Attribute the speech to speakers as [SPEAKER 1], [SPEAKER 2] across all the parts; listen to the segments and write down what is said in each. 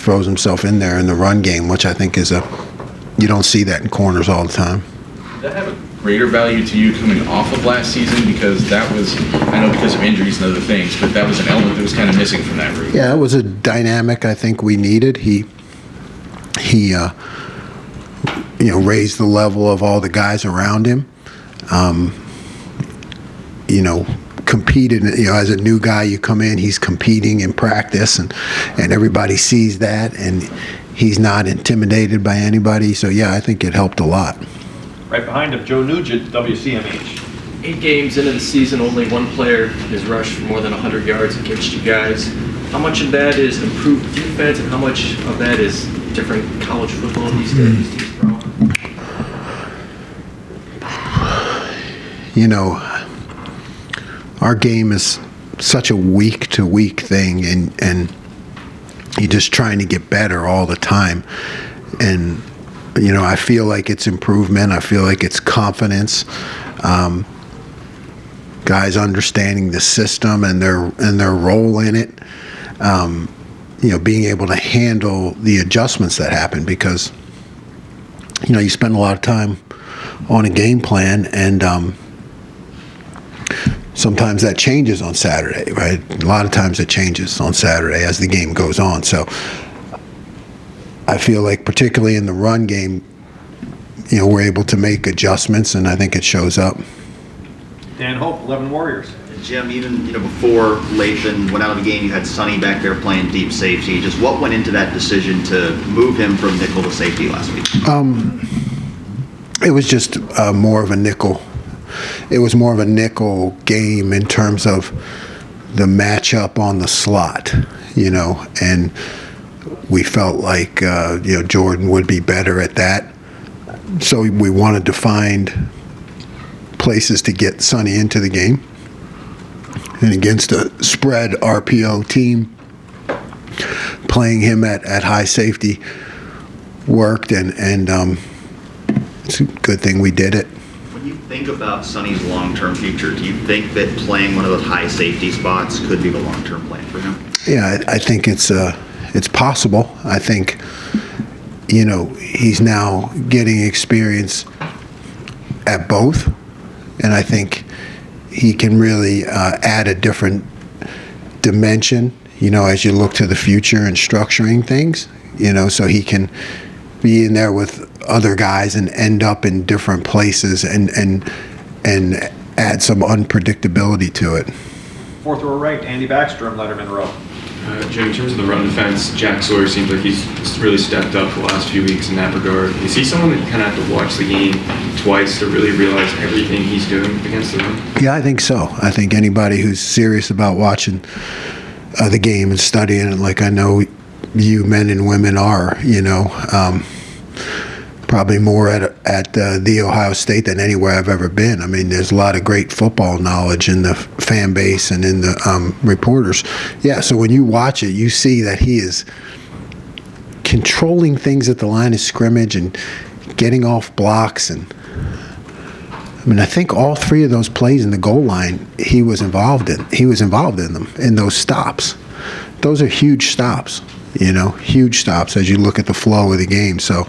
[SPEAKER 1] throws himself in there in the run game, which I think is you don't see that in corners all the time.
[SPEAKER 2] Did that have a greater value to you coming off of last season? Because that was, I know because of injuries and other things, but that was an element that was kind of missing from that group.
[SPEAKER 1] Yeah, it was a dynamic I think we needed. He raised the level of all the guys around him. Competed, as a new guy, you come in, he's competing in practice, and everybody sees that, and he's not intimidated by anybody. So, yeah, I think it helped a lot.
[SPEAKER 3] Right behind him, Joe Nugent, WCMH.
[SPEAKER 4] 8 games into the season, only one player has rushed for more than 100 yards against you guys. How much of that is improved defense, and how much of that is different college football these days?
[SPEAKER 1] Our game is such a week-to-week thing, and you're just trying to get better all the time. And, I feel like it's improvement. I feel like it's confidence. Guys understanding the system and their role in it. Being able to handle the adjustments that happen, because, you spend a lot of time on a game plan, and sometimes that changes on Saturday, right? A lot of times it changes on Saturday as the game goes on. So I feel like particularly in the run game, we're able to make adjustments, and I think it shows up.
[SPEAKER 3] Dan Hope, 11 Warriors.
[SPEAKER 5] Jim, even before Lathan went out of the game, you had Sonny back there playing deep safety. Just what went into that decision to move him from nickel to safety last week?
[SPEAKER 1] It was just more of a nickel. It was more of a nickel game in terms of the matchup on the slot, and we felt like, Jordan would be better at that. So we wanted to find places to get Sonny into the game. And against a spread RPO team, playing him at high safety worked, and it's a good thing we did it.
[SPEAKER 5] When you think about Sonny's long-term future, do you think that playing one of those high safety spots could be the long-term plan for him?
[SPEAKER 1] Yeah, I think it's possible. I think, he's now getting experience at both, and I think he can really add a different dimension, as you look to the future and structuring things, so he can be in there with other guys and end up in different places and add some unpredictability to it.
[SPEAKER 3] Fourth row right, Andy Backstrom, Letterman row.
[SPEAKER 6] Jim, in terms of the run defense, Jack Sawyer seems like he's really stepped up the last few weeks in that regard. Is he someone that you kind of have to watch the game twice to really realize everything he's doing against the run?
[SPEAKER 1] Yeah, I think so. I think anybody who's serious about watching the game and studying it, like I know you men and women are, probably more at the Ohio State than anywhere I've ever been. I mean, there's a lot of great football knowledge in the fan base and in the reporters. Yeah, so when you watch it, you see that he is controlling things at the line of scrimmage and getting off blocks. And I think all 3 of those plays in the goal line, he was involved in. He was involved in them, in those stops. Those are huge stops, huge stops as you look at the flow of the game. So,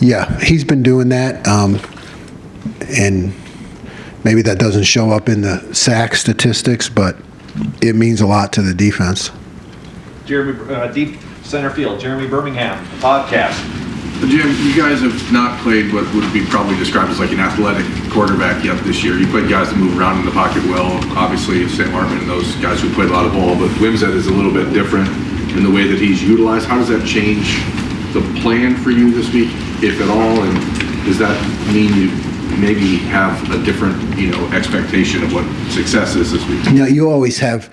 [SPEAKER 1] yeah, he's been doing that, and maybe that doesn't show up in the sack statistics, but it means a lot to the defense.
[SPEAKER 3] Jeremy, deep center field, Jeremy Birmingham, podcast.
[SPEAKER 7] Jim, you guys have not played what would be probably described as like an athletic quarterback yet this year. You played guys that move around in the pocket well. Obviously, Sam Hartman and those guys who played a lot of ball, but Wimsatt is a little bit different in the way that he's utilized. How does that change the plan for you this week, if at all? And does that mean you maybe have a different, expectation of what success is this week?
[SPEAKER 1] You always have.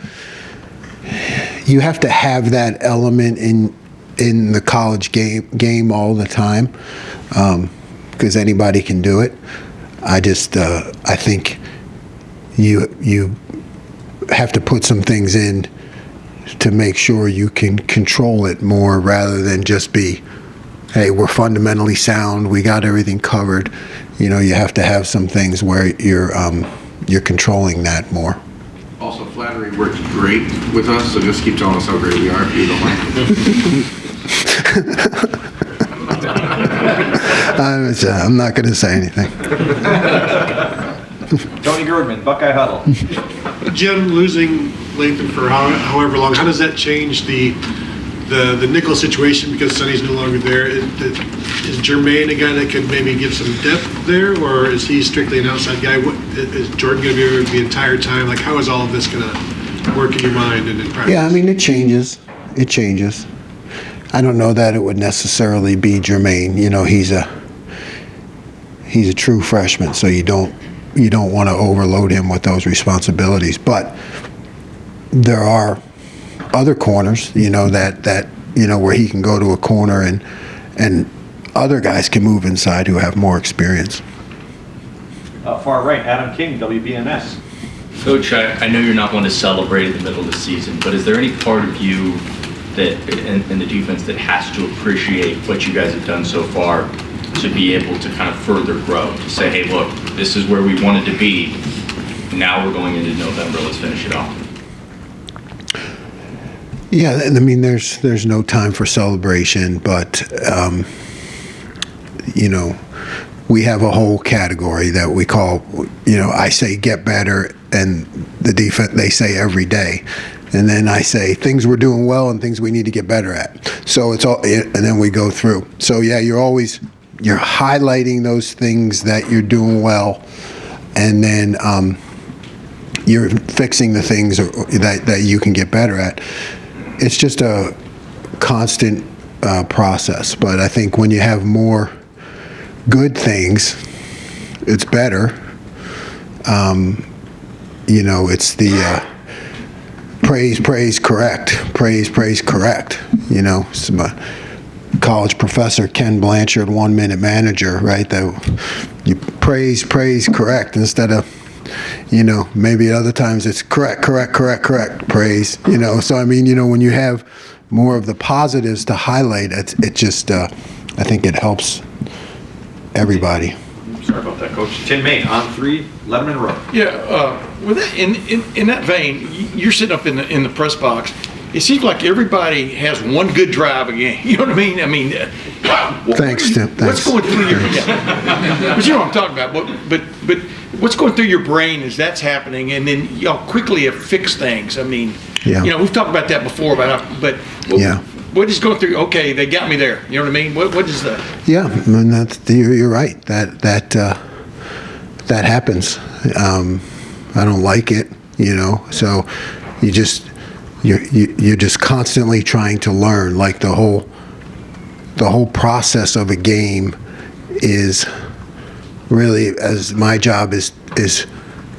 [SPEAKER 1] You have to have that element in the college game all the time, because anybody can do it. I think you have to put some things in to make sure you can control it more, rather than just be, hey, we're fundamentally sound, we got everything covered. You have to have some things where you're controlling that more.
[SPEAKER 7] Also, flattery works great with us, so just keep telling us how great we are if you don't mind.
[SPEAKER 1] I'm not going to say anything.
[SPEAKER 3] Tony Gerdman, Buckeye Huddle.
[SPEAKER 8] Jim, losing Lathan for however long, how does that change the nickel situation because Sonny's no longer there? Is Jermaine a guy that could maybe give some depth there, or is he strictly an outside guy? Is Jordan going to be there the entire time? Like, how is all of this going to work in your mind and in practice?
[SPEAKER 1] Yeah, I mean, it changes. It changes. I don't know that it would necessarily be Jermaine. You know, he's a true freshman, so you don't want to overload him with those responsibilities. But there are other corners, you know, that you know, where he can go to a corner and other guys can move inside who have more experience.
[SPEAKER 3] Far right, Adam King, WBNS.
[SPEAKER 9] Coach, I know you're not one to celebrate in the middle of the season, but is there any part of you that in the defense that has to appreciate what you guys have done so far to be able to kind of further grow, to say, hey, look, this is where we wanted to be. Now we're going into November. Let's finish it off.
[SPEAKER 1] Yeah, I mean, there's no time for celebration, but you know, we have a whole category that we call, you know, I say get better, and the defense, they say every day. And then I say things we're doing well and things we need to get better at. So it's all, and then we go through. So yeah, you're highlighting those things that you're doing well, and then you're fixing the things that you can get better at. It's just a constant process. But I think when you have more good things, it's better. You know, it's the praise, correct. Praise, correct. You know, some college professor Ken Blanchard, 1 Minute Manager, right? That you praise, correct, instead of, you know, maybe at other times it's correct, praise. You know, so I mean, you know, when you have more of the positives to highlight, it just, I think it helps everybody.
[SPEAKER 3] Sorry about that, Coach. Tim May, on 3, Letterman Row.
[SPEAKER 10] Yeah, with that, in that vein, you're sitting up in the press box. It seems like everybody has one good drive again. You know what I mean? I mean,
[SPEAKER 1] Thanks, Tim.
[SPEAKER 10] What's going through your? Yeah. But you know what I'm talking about. But what's going through your brain as that's happening, and then y'all quickly have fixed things. I mean,
[SPEAKER 1] yeah.
[SPEAKER 10] You know, we've talked about that before. Yeah. What is going through? Okay, they got me there. You know what I mean? What is that?
[SPEAKER 1] Yeah, and you're right. That happens. I don't like it, you know. So you're just constantly trying to learn. Like the whole process of a game is really, as my job is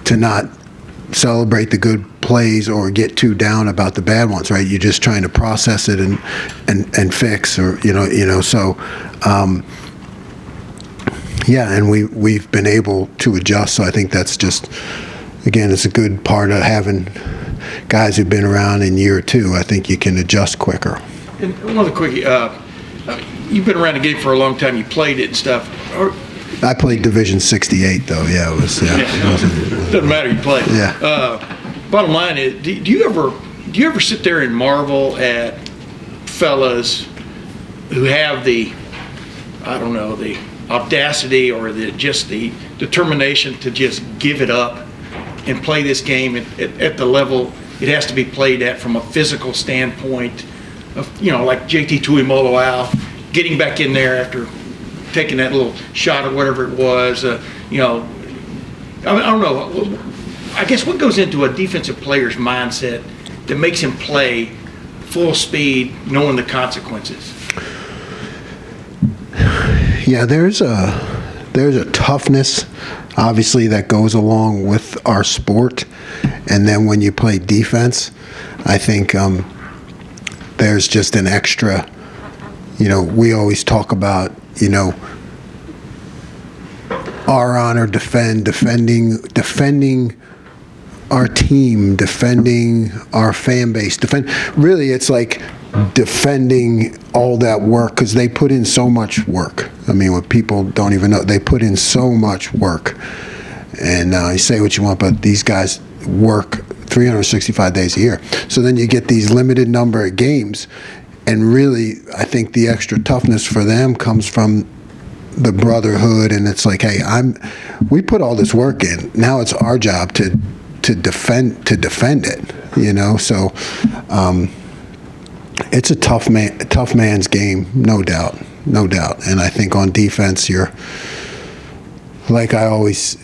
[SPEAKER 1] to not celebrate the good plays or get too down about the bad ones, right? You're just trying to process it and fix, or you know. So yeah, and we've been able to adjust. So I think that's just, again, it's a good part of having guys who've been around in year 2. I think you can adjust quicker.
[SPEAKER 10] And another quickie, you've been around the game for a long time. You played it and stuff.
[SPEAKER 1] I played Division 68 though. Yeah, it was. Yeah,
[SPEAKER 10] doesn't matter. You played.
[SPEAKER 1] Yeah.
[SPEAKER 10] Bottom line is, do you ever sit there and marvel at fellas who have the audacity or the determination to just give it up and play this game at the level it has to be played at from a physical standpoint, of, you know, like JT Tuimoloau getting back in there after taking that little shot or whatever it was, you know, I don't know. I guess what goes into a defensive player's mindset that makes him play full speed, knowing the consequences?
[SPEAKER 1] Yeah, there's a toughness, obviously, that goes along with our sport, and then when you play defense, I think there's just an extra. You know, we always talk about, you know, our honor, defending our team, defending our fan base, really it's like defending all that work, because they put in so much work. I mean, what people don't even know, they put in so much work. And you say what you want, but these guys work 365 days a year. So then you get these limited number of games, and really, I think the extra toughness for them comes from the brotherhood, and it's like, hey, we put all this work in. Now it's our job to defend it, you know. So it's a tough man's game, no doubt. And I think on defense, you're, like I always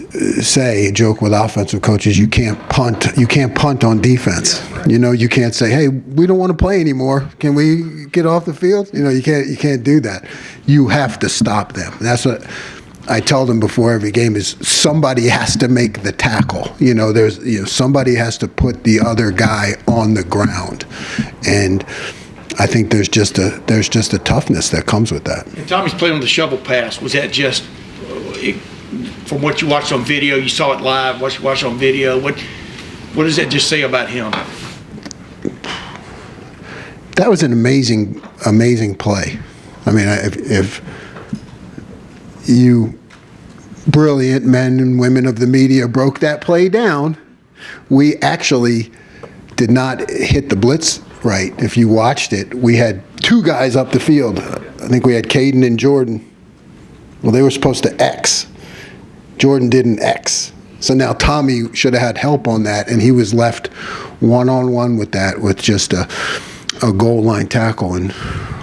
[SPEAKER 1] say, joke with offensive coaches, you can't punt on defense. You know, you can't say, hey, we don't want to play anymore. Can we get off the field? You know, you can't do that. You have to stop them. That's what I tell them before every game is somebody has to make the tackle. You know, somebody has to put the other guy on the ground. And I think there's just a toughness that comes with that.
[SPEAKER 10] And Tommy's playing on the shovel pass. Was that just from what you watched on video? You saw it live. What you watched on video? What does that just say about him?
[SPEAKER 1] That was an amazing play. I mean, if you brilliant men and women of the media broke that play down, we actually did not hit the blitz right. If you watched it, we had two guys up the field. I think we had Caden and Jordan. Well, they were supposed to X. Jordan didn't X. So now Tommy should have had help on that, and he was left one-on-one with that, with just a goal line tackle, and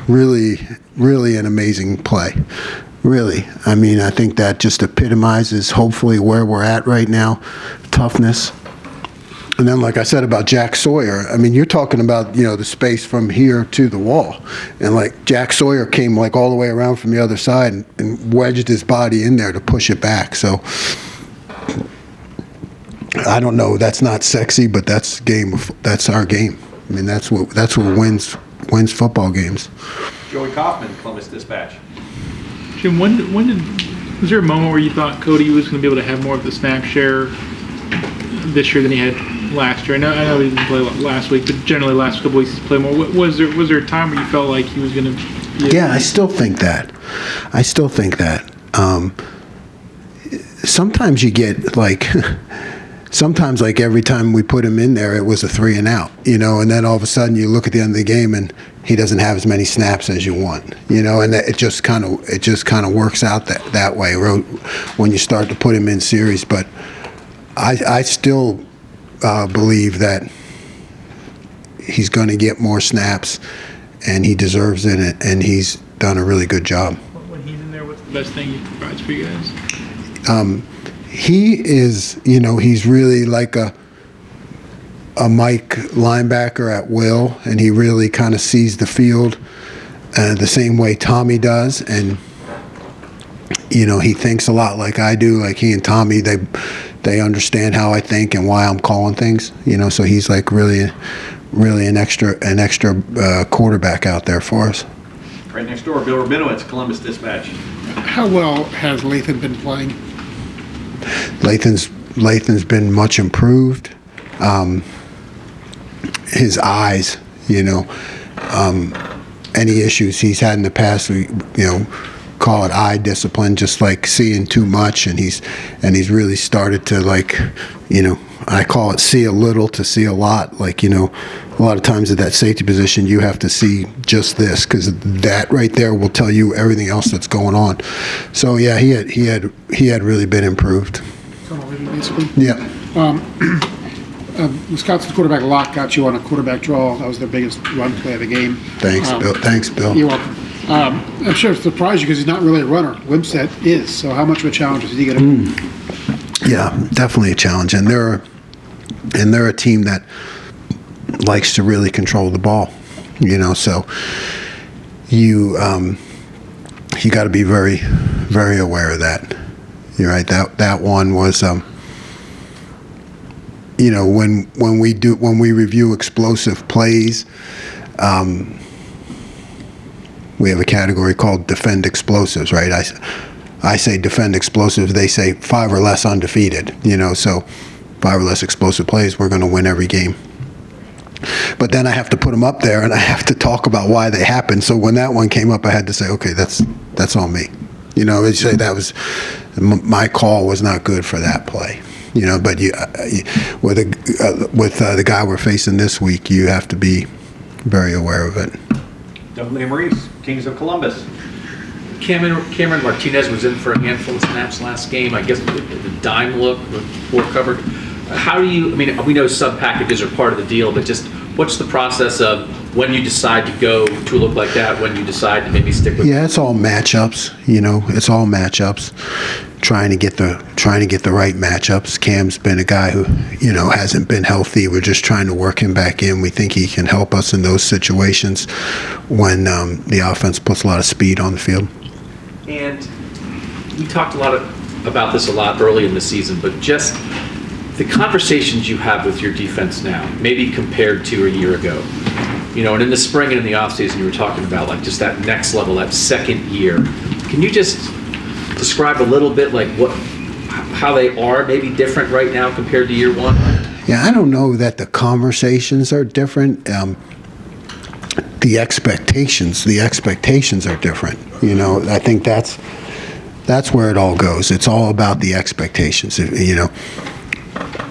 [SPEAKER 1] really, really an amazing play. Really. I mean, I think that just epitomizes hopefully where we're at right now, toughness. And then, like I said about Jack Sawyer, I mean, you're talking about, you know, the space from here to the wall. And, like, Jack Sawyer came, like, all the way around from the other side and wedged his body in there to push it back. So, I don't know. That's not sexy, but that's our game. I mean, that's what wins football games.
[SPEAKER 3] Joey Kaufman, Columbus Dispatch.
[SPEAKER 11] Jim, was there a moment where you thought Cody was going to be able to have more of the snap share this year than he had last year? I know he didn't play last week, but generally last couple weeks he's played more. Was there a time where you felt like he was going to?
[SPEAKER 1] Yeah, I still think that. Sometimes you get like. Sometimes, like, every time we put him in there, it was a 3 and out, you know, and then all of a sudden you look at the end of the game and he doesn't have as many snaps as you want, you know, and it just kind of works out that way when you start to put him in series. But I still believe that he's going to get more snaps, and he deserves it, and he's done a really good job.
[SPEAKER 11] When he's in there, what's the best thing he provides for you guys?
[SPEAKER 1] He is, you know, he's really like a Mike linebacker at will, and he really kind of sees the field the same way Tommy does. And, you know, he thinks a lot like I do. Like, he and Tommy, they understand how I think and why I'm calling things, you know, so he's like really an extra quarterback out there for us.
[SPEAKER 3] Right next door, Bill Rabinowitz, Columbus Dispatch.
[SPEAKER 12] How well has Lathan been playing?
[SPEAKER 1] Lathan's been much improved. His eyes, you know, any issues he's had in the past, we, you know, call it eye discipline, just like seeing too much, and he's really started to, like, you know, I call it see a little to see a lot. Like, you know, a lot of times at that safety position, you have to see just this, because that right there will tell you everything else that's going on. So yeah, he had really been improved.
[SPEAKER 12] Basically.
[SPEAKER 1] Yeah.
[SPEAKER 12] Wisconsin's quarterback Locke got you on a quarterback draw. That was their biggest run play of the game.
[SPEAKER 1] Thanks, Bill. Thanks, Bill.
[SPEAKER 12] You're welcome. I'm sure it surprised you because he's not really a runner. Wimsatt is. So how much of a challenge is he going to be?
[SPEAKER 1] Yeah, definitely a challenge, and they're a team that likes to really control the ball, you know. So you got to be very, very aware of that. You're right. That one was, you know, when we review explosive plays, we have a category called defend explosives, right? I say defend explosives. They say 5 or less undefeated. You know, so 5 or less explosive plays, we're going to win every game. But then I have to put them up there, and I have to talk about why they happened. So when that one came up, I had to say, okay, that's on me. You know, they say that was my call was not good for that play. You know, but with the guy we're facing this week, you have to be very aware of it.
[SPEAKER 3] Dudley Maurice, Kings of Columbus.
[SPEAKER 13] Cameron Martinez was in for a handful of snaps last game. I guess the dime look with poor coverage. How do you, I mean, we know sub packages are part of the deal, but just what's the process of when you decide to go to a look like that, when you decide to maybe stick with?
[SPEAKER 1] Yeah, it's all matchups. It's all matchups. Trying to get the right matchups. Cam's been a guy who hasn't been healthy. We're just trying to work him back in. We think he can help us in those situations when the offense puts a lot of speed on the field.
[SPEAKER 13] And we talked about this a lot early in the season, but just the conversations you have with your defense now, maybe compared to a year ago, and in the spring and in the offseason, you were talking about like just that next level, that second year. Can you just describe a little bit like how they are maybe different right now compared to year one?
[SPEAKER 1] Yeah, I don't know that the conversations are different. The expectations are different. I think that's where it all goes. It's all about the expectations.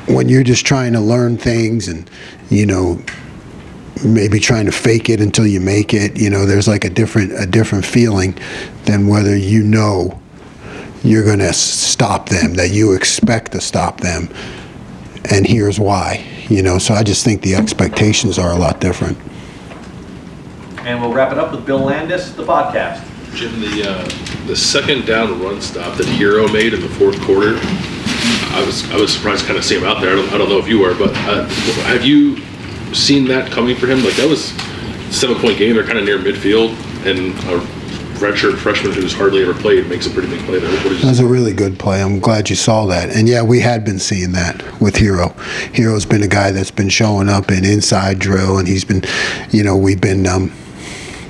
[SPEAKER 1] When you're just trying to learn things and maybe trying to fake it until you make it, there's like a different feeling than whether you're going to stop them, that you expect to stop them, and here's why. So I just think the expectations are a lot different.
[SPEAKER 3] And we'll wrap it up with Bill Landis, the podcast.
[SPEAKER 14] Jim, the second down run stop that Hero made in the fourth quarter, I was surprised to kind of see him out there. I don't know if you were, but have you seen that coming for him? Like, that was a 7-point game. They're kind of near midfield, and a redshirt freshman who's hardly ever played makes a pretty big play there.
[SPEAKER 1] That was a really good play. I'm glad you saw that. And yeah, we had been seeing that with Hero. Hero's been a guy that's been showing up in inside drill, and he's been, we've been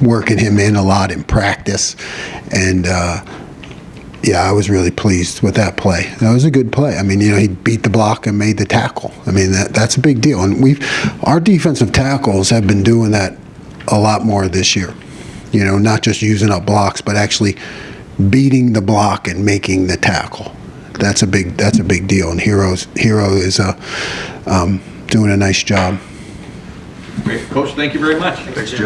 [SPEAKER 1] working him in a lot in practice. And yeah, I was really pleased with that play. That was a good play. I mean, he beat the block and made the tackle. I mean, that's a big deal. And our defensive tackles have been doing that a lot more this year. Not just using up blocks, but actually beating the block and making the tackle. That's a big deal. And Hero is doing a nice job.
[SPEAKER 3] Great. Coach, thank you very much.
[SPEAKER 1] Thanks, Joe.